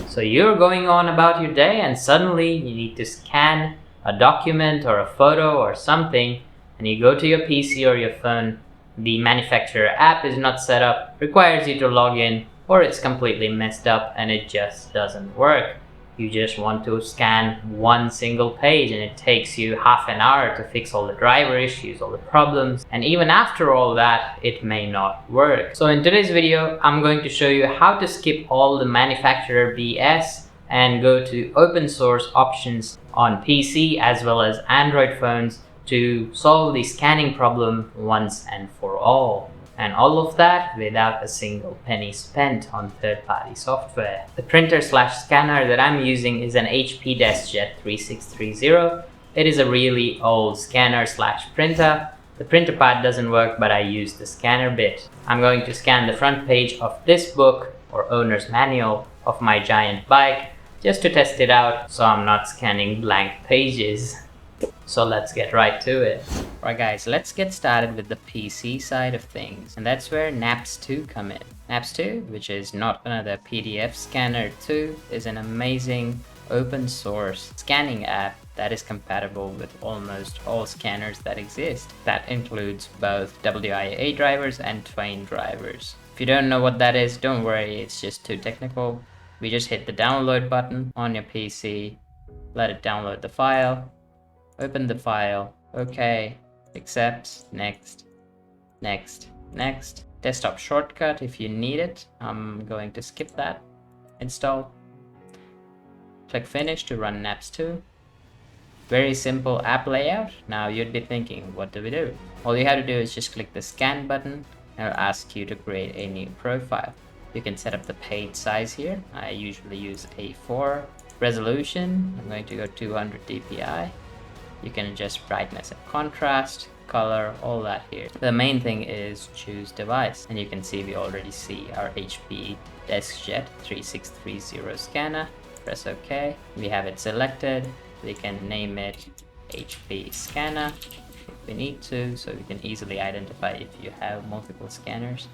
So you're going on about your day and suddenly you need to scan a document or a photo or something, and you go to your PC or your phone. The manufacturer app is not set up, requires you to log in, or it's completely messed up and it just doesn't work. You just want to scan one single page and it takes you half an hour to fix all the driver issues, all the problems, and even after all that, it may not work. So in today's video, I'm going to show you how to skip all the manufacturer BS and go to open source options on PC as well as Android phones to solve the scanning problem once and for all. And all of that without a single penny spent on third-party software. The printer/scanner that I'm using is an HP DeskJet 3630. It is a really old scanner/printer. The printer part doesn't work, but I use the scanner bit. I'm going to scan the front page of this book or owner's manual of my giant bike just to test it out so I'm not scanning blank pages. So let's get right to it. Alright guys, let's get started with the PC side of things, and that's where Naps2 come in. Naps2, which is not another PDF scanner 2, is an amazing open source scanning app that is compatible with almost all scanners that exist. That includes both WIA drivers and Twain drivers. If you don't know what that is, don't worry, it's just too technical. We just hit the download button on your PC, let it download the file, open the file, okay, accept, next, next, next. Desktop shortcut if you need it. I'm going to skip that. Install. Click finish to run Naps2. Very simple app layout. Now you'd be thinking, what do we do? All you have to do is just click the scan button and it'll ask you to create a new profile. You can set up the page size here. I usually use A4. Resolution, I'm going to go 200 dpi. You can adjust brightness and contrast, color, all that here. The main thing is choose device, and you can see we already see our HP DeskJet 3630 scanner. Press OK. We have it selected. We can name it HP scanner if we need to, so we can easily identify if you have multiple scanners.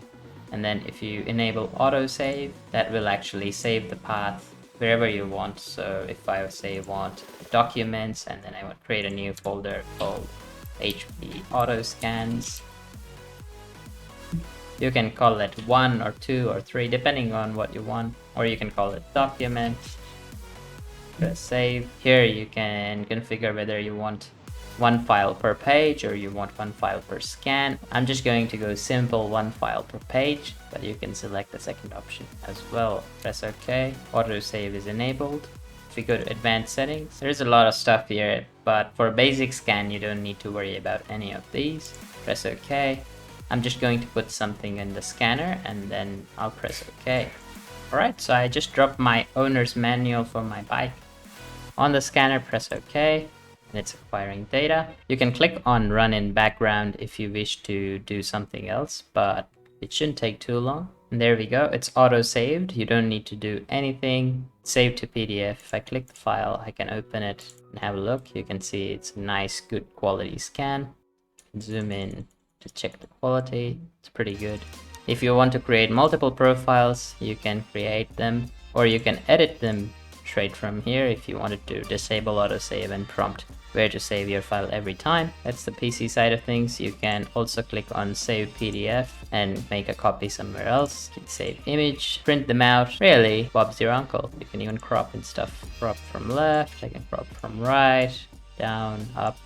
And then if you enable autosave, that will actually save the path wherever you want. So if I say want documents, and then I would create a new folder called HP auto scans, you can call it 1 or 2 or 3 depending on what you want, or you can call it documents. Press save. Here you can configure whether you want 1 file per page or you want 1 file per scan. I'm just going to go simple 1 file per page, but you can select the second option as well. Press OK. Autosave is enabled. If we go to advanced settings, there's a lot of stuff here, but for a basic scan you don't need to worry about any of these. Press OK. I'm just going to put something in the scanner and then I'll press OK. Alright, so I just dropped my owner's manual for my bike on the scanner. Press OK. And it's acquiring data. You can click on run in background if you wish to do something else, but it shouldn't take too long. And there we go, it's auto saved. You don't need to do anything. Save to PDF. If I click the file, I can open it and have a look. You can see it's a nice, good quality scan. Zoom in to check the quality. It's pretty good. If you want to create multiple profiles, you can create them, or you can edit them straight from here if you wanted to disable autosave and prompt where to save your file every time. That's the PC side of things. You can also click on save PDF and make a copy somewhere else. You can save image, print them out. Really, Bob's your uncle. You can even crop and stuff. Crop from left, I can crop from right, down, up.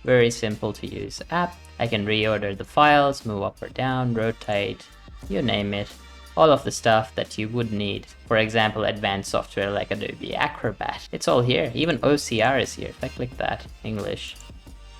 Very simple to use app. I can reorder the files, move up or down, rotate, you name it. All of the stuff that you would need. For example, advanced software like Adobe Acrobat. It's all here. Even OCR is here. If I click that, English,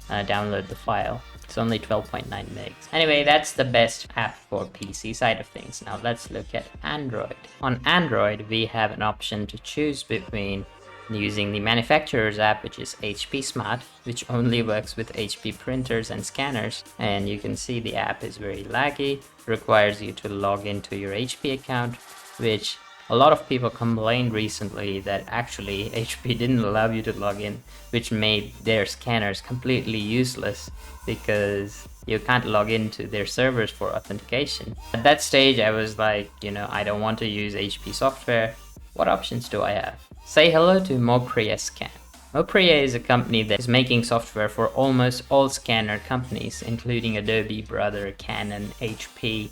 download the file. It's only 12.9 megs. Anyway, that's the best app for PC side of things. Now let's look at Android. On Android, we have an option to choose between using the manufacturer's app, which is HP Smart, which only works with HP printers and scanners. And you can see the app is very laggy, requires you to log into your HP account, which a lot of people complained recently that actually HP didn't allow you to log in, which made their scanners completely useless because you can't log into their servers for authentication. At that stage, I was like, I don't want to use HP software. What options do I have? Say hello to Mopria Scan. Mopria is a company that is making software for almost all scanner companies, including Adobe, Brother, Canon, HP,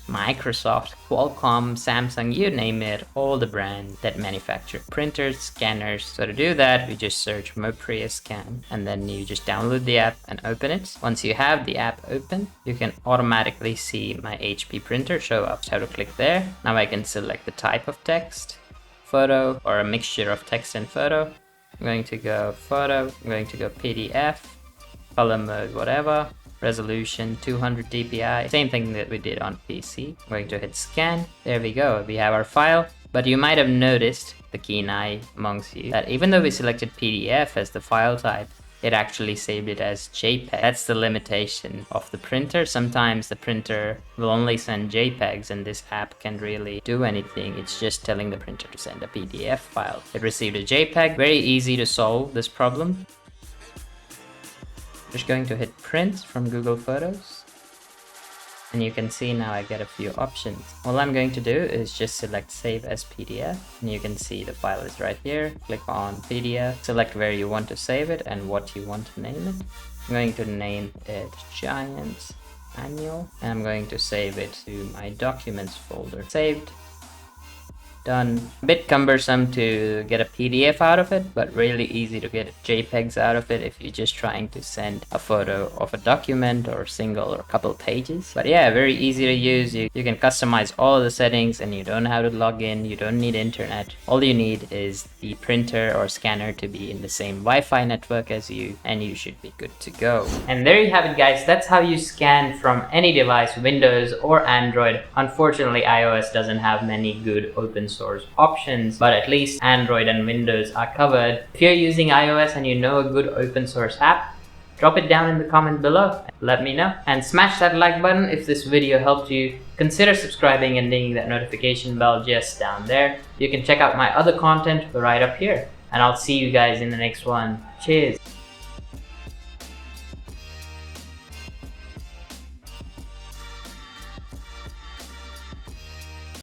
Microsoft, Qualcomm, Samsung, you name it, all the brands that manufacture printers, scanners. So to do that, we just search Mopria Scan and then you just download the app and open it. Once you have the app open, you can automatically see my HP printer show up. Just have to click there. Now I can select the type of text, photo, or a mixture of text and photo. I'm going to go photo, I'm going to go PDF, color mode, whatever. Resolution 200 dpi, same thing that we did on PC. I'm going to hit scan. There we go, we have our file. But you might have noticed, the keen eye amongst you, that even though we selected PDF as the file type, it actually saved it as JPEG. That's the limitation of the printer. Sometimes the printer will only send JPEGs and this app can't really do anything. It's just telling the printer to send a PDF file. It received a JPEG. Very easy to solve this problem. Just going to hit print from Google Photos. And you can see now I get a few options. All I'm going to do is just select save as PDF. And you can see the file is right here. Click on PDF, select where you want to save it and what you want to name it. I'm going to name it Giant Manual. And I'm going to save it to my documents folder. Saved. Done. A bit cumbersome to get a PDF out of it, but really easy to get JPEGs out of it if you're just trying to send a photo of a document or a single or a couple pages. But yeah, very easy to use. You can customize all the settings and you don't have to log in. You don't need internet. All you need is the printer or scanner to be in the same Wi-Fi network as you, and you should be good to go. And there you have it, guys. That's how you scan from any device, Windows or Android. Unfortunately, iOS doesn't have many good open source options, but at least Android and Windows are covered. If you're using iOS and you know a good open source app, drop it down in the comment below. Let me know. And smash that like button if this video helped you. Consider subscribing and dinging that notification bell just down there. You can check out my other content right up here. And I'll see you guys in the next one. Cheers.